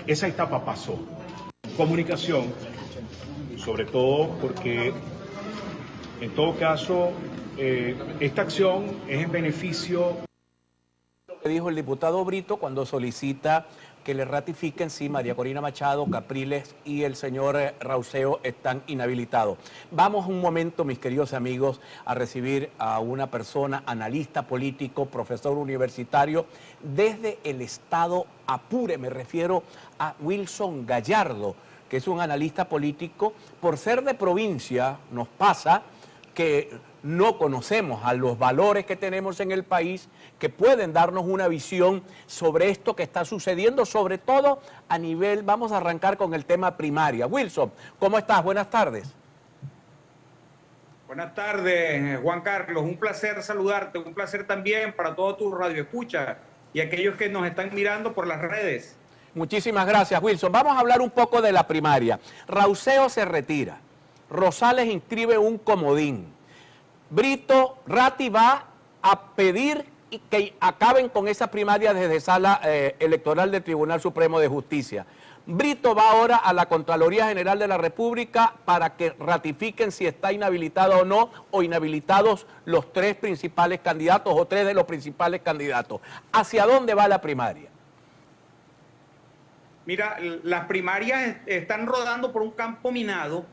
esa etapa pasó. Comunicación, sobre todo porque, en todo caso, esta acción es en beneficio... Lo que dijo el diputado Brito cuando solicita que le ratifiquen si María Corina Machado, Capriles y el señor Rauseo están inhabilitados. Vamos un momento, mis queridos amigos, a recibir a una persona, analista político, profesor universitario, desde el estado Apure. Me refiero a Wilson Gallardo, que es un analista político. Por ser de provincia, nos pasa que no conocemos a los valores que tenemos en el país que pueden darnos una visión sobre esto que está sucediendo, sobre todo a nivel, vamos a arrancar con el tema primaria. Wilson, ¿cómo estás? Buenas tardes. Buenas tardes, Juan Carlos. Un placer saludarte, un placer también para todo tu radio escucha y aquellos que nos están mirando por las redes. Muchísimas gracias, Wilson. Vamos a hablar un poco de la primaria. Rauseo se retira. Rosales inscribe un comodín. Brito Ratti va a pedir que acaben con esa primaria desde sala electoral del Tribunal Supremo de Justicia. Brito va ahora a la Contraloría General de la República para que ratifiquen si está inhabilitado o no, o inhabilitados los tres principales candidatos o tres de los principales candidatos. ¿Hacia dónde va la primaria? Mira, las primarias están rodando por un campo minado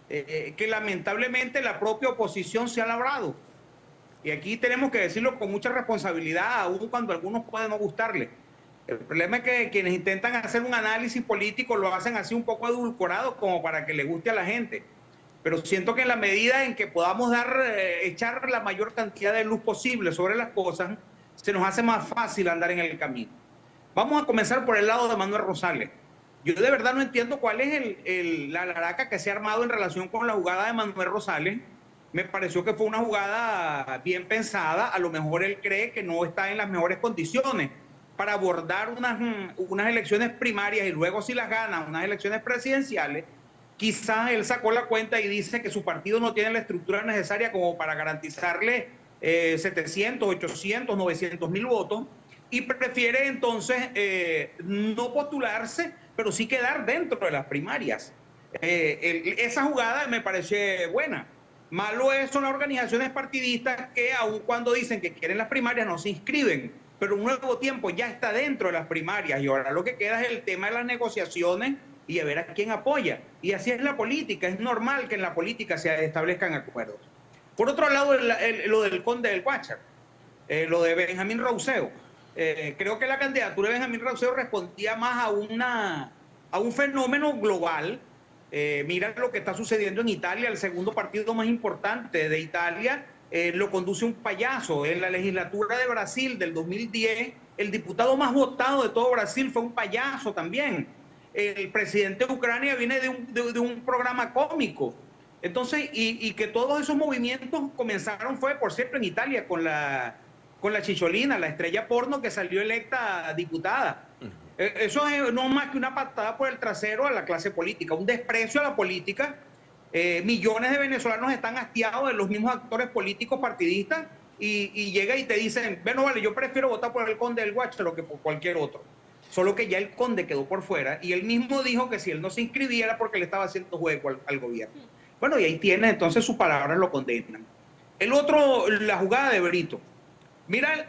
que lamentablemente la propia oposición se ha labrado. Y aquí tenemos que decirlo con mucha responsabilidad, aun cuando a algunos pueden no gustarle. El problema es que quienes intentan hacer un análisis político lo hacen así un poco edulcorado como para que le guste a la gente. Pero siento que en la medida en que podamos echar la mayor cantidad de luz posible sobre las cosas, se nos hace más fácil andar en el camino. Vamos a comenzar por el lado de Manuel Rosales. Yo de verdad no entiendo cuál es la laraca que se ha armado en relación con la jugada de Manuel Rosales. Me pareció que fue una jugada bien pensada. A lo mejor él cree que no está en las mejores condiciones para abordar unas elecciones primarias y luego, si las gana, unas elecciones presidenciales. Quizás él sacó la cuenta y dice que su partido no tiene la estructura necesaria como para garantizarle 700, 800, 900 mil votos, y prefiere entonces no postularse, pero sí quedar dentro de las primarias. Esa jugada me parece buena. Malo son las organizaciones partidistas que aun cuando dicen que quieren las primarias no se inscriben, pero un Nuevo Tiempo ya está dentro de las primarias y ahora lo que queda es el tema de las negociaciones y de ver a quién apoya. Y así es la política, es normal que en la política se establezcan acuerdos. Por otro lado, lo del Conde del Guácharo, lo de Benjamín Rauseo. Creo que la candidatura de Benjamín Rauseo respondía más a un fenómeno global. Mira lo que está sucediendo en Italia, el segundo partido más importante de Italia lo conduce un payaso. En la legislatura de Brasil del 2010, el diputado más votado de todo Brasil fue un payaso también. El presidente de Ucrania viene de un programa cómico. Entonces, y que todos esos movimientos comenzaron fue, por cierto, en Italia con la Chicholina, la estrella porno que salió electa diputada. Eso es no más que una patada por el trasero a la clase política, un desprecio a la política. Millones de venezolanos están hastiados de los mismos actores políticos partidistas y llega y te dicen, bueno, vale, yo prefiero votar por el Conde del Guácharo que por cualquier otro. Solo que ya el Conde quedó por fuera y él mismo dijo que si él no se inscribía era porque le estaba haciendo juego al gobierno. Bueno, y ahí tiene, entonces sus palabras lo condenan. El otro, la jugada de Brito. Mira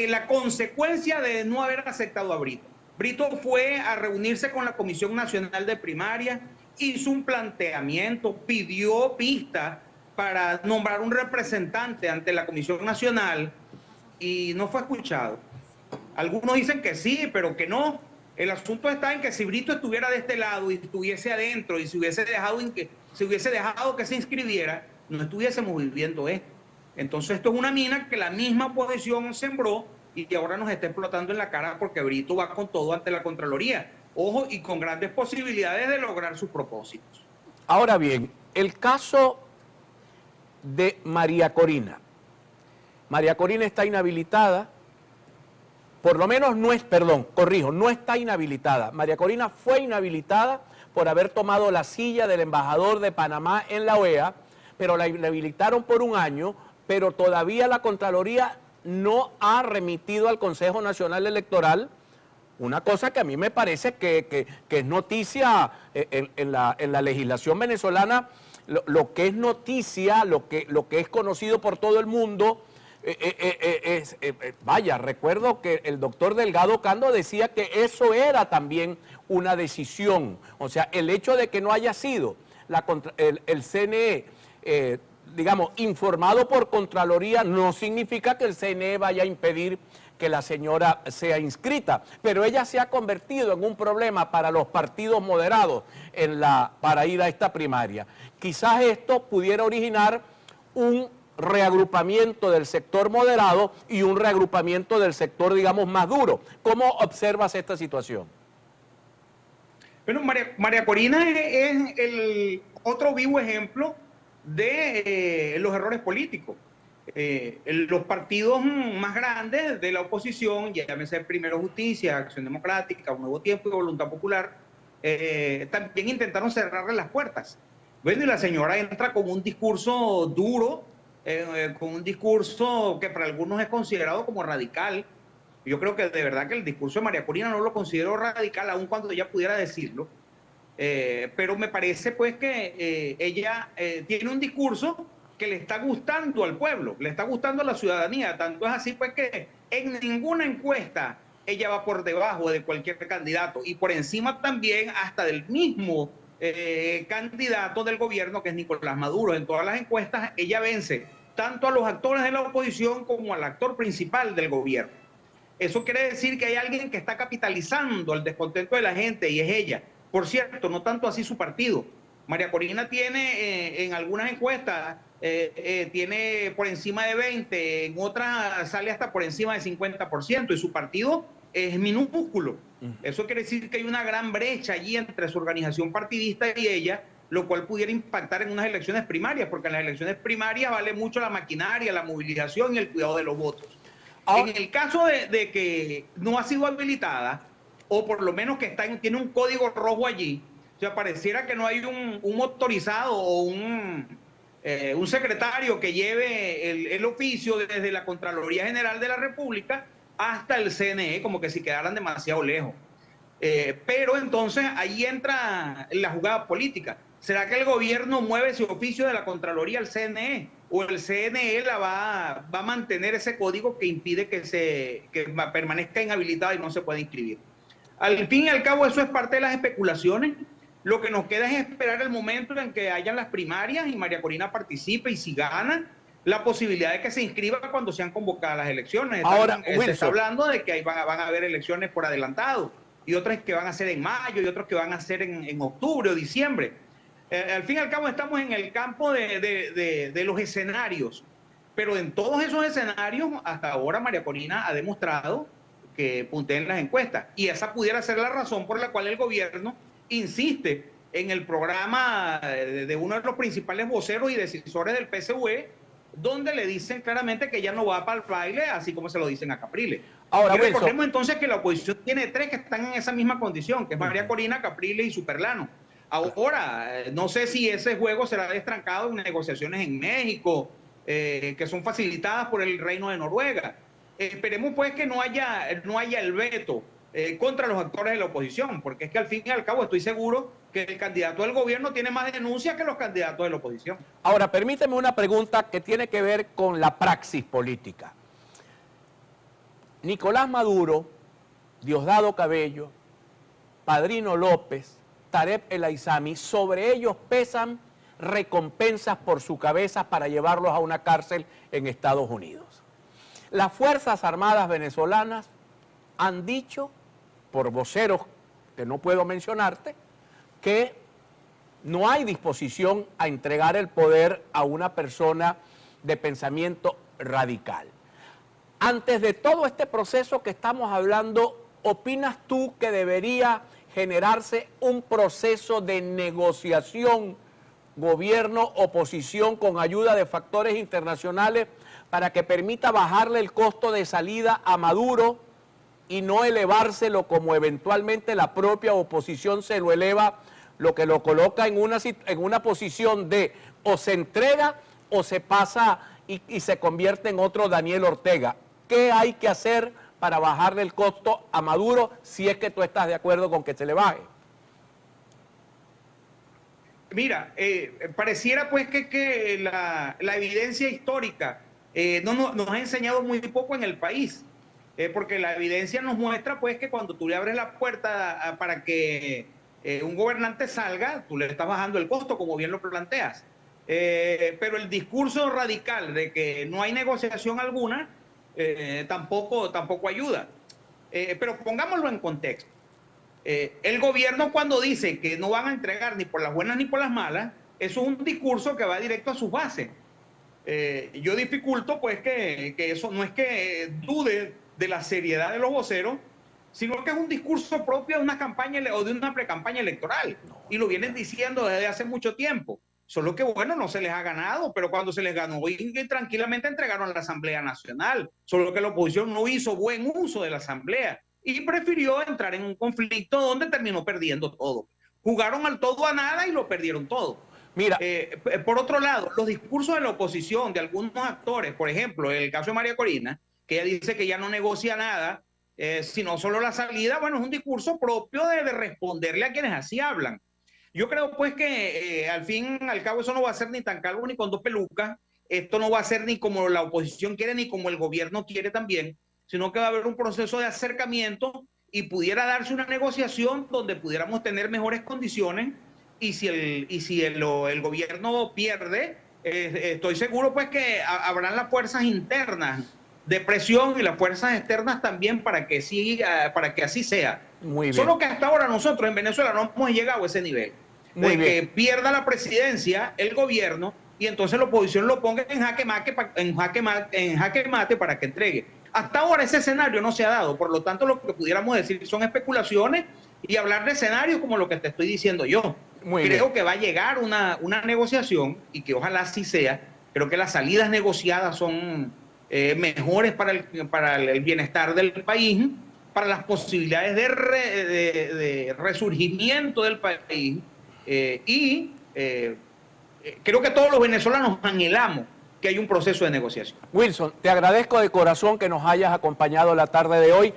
la consecuencia de no haber aceptado a Brito. Brito fue a reunirse con la Comisión Nacional de Primaria, hizo un planteamiento, pidió pistas para nombrar un representante ante la Comisión Nacional y no fue escuchado. Algunos dicen que sí, pero que no. El asunto está en que si Brito estuviera de este lado y estuviese adentro y se hubiese dejado que se inscribiera, no estuviésemos viviendo esto. Entonces esto es una mina que la misma oposición sembró y que ahora nos está explotando en la cara porque Brito va con todo ante la Contraloría. Ojo, y con grandes posibilidades de lograr sus propósitos. Ahora bien, el caso de María Corina. María Corina está inhabilitada, por lo menos no es, perdón, corrijo, no está inhabilitada. María Corina fue inhabilitada por haber tomado la silla del embajador de Panamá en la OEA, pero la inhabilitaron por un año, pero todavía la Contraloría no ha remitido al Consejo Nacional Electoral una cosa que a mí me parece que es noticia en la legislación venezolana, lo que es noticia, lo que es conocido por todo el mundo, vaya, recuerdo que el doctor Delgado Cando decía que eso era también una decisión. O sea, el hecho de que no haya sido el CNE, digamos, informado por Contraloría, no significa que el CNE vaya a impedir que la señora sea inscrita, pero ella se ha convertido en un problema para los partidos moderados para ir a esta primaria. Quizás esto pudiera originar un reagrupamiento del sector moderado y un reagrupamiento del sector, digamos, más duro. ¿Cómo observas esta situación? Bueno, María Corina es el otro vivo ejemplo de los errores políticos. Los partidos más grandes de la oposición, llámese Primero Justicia, Acción Democrática, Un Nuevo Tiempo y Voluntad Popular, también intentaron cerrarle las puertas. Bueno, y la señora entra con un discurso duro, con un discurso que para algunos es considerado como radical. Yo creo que de verdad que el discurso de María Corina no lo considero radical, aun cuando ella pudiera decirlo. Pero me parece pues que ella tiene un discurso que le está gustando al pueblo, le está gustando a la ciudadanía. Tanto es así pues que en ninguna encuesta ella va por debajo de cualquier candidato y por encima también hasta del mismo candidato del gobierno, que es Nicolás Maduro. En todas las encuestas ella vence tanto a los actores de la oposición como al actor principal del gobierno. Eso quiere decir que hay alguien que está capitalizando el descontento de la gente y es ella. Por cierto, no tanto así su partido. María Corina tiene en algunas encuestas, tiene por encima de 20, en otras sale hasta por encima de 50% y su partido es minúsculo. Eso quiere decir que hay una gran brecha allí entre su organización partidista y ella, lo cual pudiera impactar en unas elecciones primarias, porque en las elecciones primarias vale mucho la maquinaria, la movilización y el cuidado de los votos. En el caso de que no ha sido habilitada, o por lo menos que tiene un código rojo allí, o sea, pareciera que no hay un motorizado o un secretario que lleve el oficio desde la Contraloría General de la República hasta el CNE, como que si quedaran demasiado lejos. Pero entonces ahí entra la jugada política. ¿Será que el gobierno mueve ese oficio de la Contraloría al CNE? ¿O el CNE va a mantener ese código que impide que permanezca inhabilitado y no se pueda inscribir? Al fin y al cabo, eso es parte de las especulaciones. Lo que nos queda es esperar el momento en que hayan las primarias y María Corina participe, y si gana, la posibilidad de que se inscriba cuando sean convocadas las elecciones. Ahora, se está hablando de que van a haber elecciones por adelantado, y otras que van a ser en mayo, y otras que van a ser en octubre o diciembre. Al fin y al cabo estamos en el campo de los escenarios, pero en todos esos escenarios hasta ahora María Corina ha demostrado que puntea en las encuestas, y esa pudiera ser la razón por la cual el gobierno insiste en el programa de uno de los principales voceros y decisores del PSUV, donde le dicen claramente que ya no va para el baile, así como se lo dicen a Capriles. Ahora, recordemos entonces que la oposición tiene tres que están en esa misma condición, que es María Corina, Capriles y Superlano. Ahora, no sé si ese juego será destrancado en negociaciones en México, que son facilitadas por el Reino de Noruega. Esperemos pues que no haya el veto contra los actores de la oposición, porque es que al fin y al cabo estoy seguro que el candidato del gobierno tiene más denuncias que los candidatos de la oposición. Ahora, permíteme una pregunta que tiene que ver con la praxis política. Nicolás Maduro, Diosdado Cabello, Padrino López, Tarek El Aizami, sobre ellos pesan recompensas por su cabeza para llevarlos a una cárcel en Estados Unidos. Las Fuerzas Armadas venezolanas han dicho, por voceros que no puedo mencionarte, que no hay disposición a entregar el poder a una persona de pensamiento radical. Antes de todo este proceso que estamos hablando, ¿opinas tú que debería generarse un proceso de negociación gobierno-oposición con ayuda de factores internacionales para que permita bajarle el costo de salida a Maduro y no elevárselo como eventualmente la propia oposición se lo eleva, lo que lo coloca en una posición de o se entrega o se pasa y se convierte en otro Daniel Ortega? ¿Qué hay que hacer para bajarle el costo a Maduro, si es que tú estás de acuerdo con que se le baje? Mira, pareciera pues que la evidencia histórica nos ha enseñado muy poco en el país, porque la evidencia nos muestra pues que cuando tú le abres la puerta para que un gobernante salga, tú le estás bajando el costo, como bien lo planteas. Pero el discurso radical de que no hay negociación alguna tampoco ayuda. Pero pongámoslo en contexto. El gobierno cuando dice que no van a entregar ni por las buenas ni por las malas, eso es un discurso que va directo a sus bases. Yo dificulto pues que eso no es que dude de la seriedad de los voceros, sino que es un discurso propio de una campaña o de una precampaña electoral. Y lo vienen diciendo desde hace mucho tiempo. Solo que, bueno, no se les ha ganado, pero cuando se les ganó, hoy tranquilamente entregaron a la Asamblea Nacional. Solo que la oposición no hizo buen uso de la Asamblea y prefirió entrar en un conflicto donde terminó perdiendo todo. Jugaron al todo a nada y lo perdieron todo. Mira, por otro lado, los discursos de la oposición, de algunos actores, por ejemplo, el caso de María Corina, que ella dice que ya no negocia nada, sino solo la salida, bueno, es un discurso propio de responderle a quienes así hablan. Yo creo pues que al fin, al cabo, eso no va a ser ni tan calvo ni con dos pelucas, esto no va a ser ni como la oposición quiere ni como el gobierno quiere también, sino que va a haber un proceso de acercamiento y pudiera darse una negociación donde pudiéramos tener mejores condiciones y si el gobierno pierde, estoy seguro pues que habrán las fuerzas internas de presión y las fuerzas externas también para que así sea. muy bien. Solo que hasta ahora nosotros en Venezuela no hemos llegado a ese nivel. Muy bien. Que pierda la presidencia, el gobierno, y entonces la oposición lo ponga en jaque mate para que entregue. Hasta ahora ese escenario no se ha dado, por lo tanto lo que pudiéramos decir son especulaciones y hablar de escenarios como lo que te estoy diciendo yo. Creo que va a llegar una negociación y que ojalá así sea. Creo que las salidas negociadas son mejores para el bienestar del país, para las posibilidades de resurgimiento del país creo que todos los venezolanos anhelamos que haya un proceso de negociación. Wilson, te agradezco de corazón que nos hayas acompañado la tarde de hoy.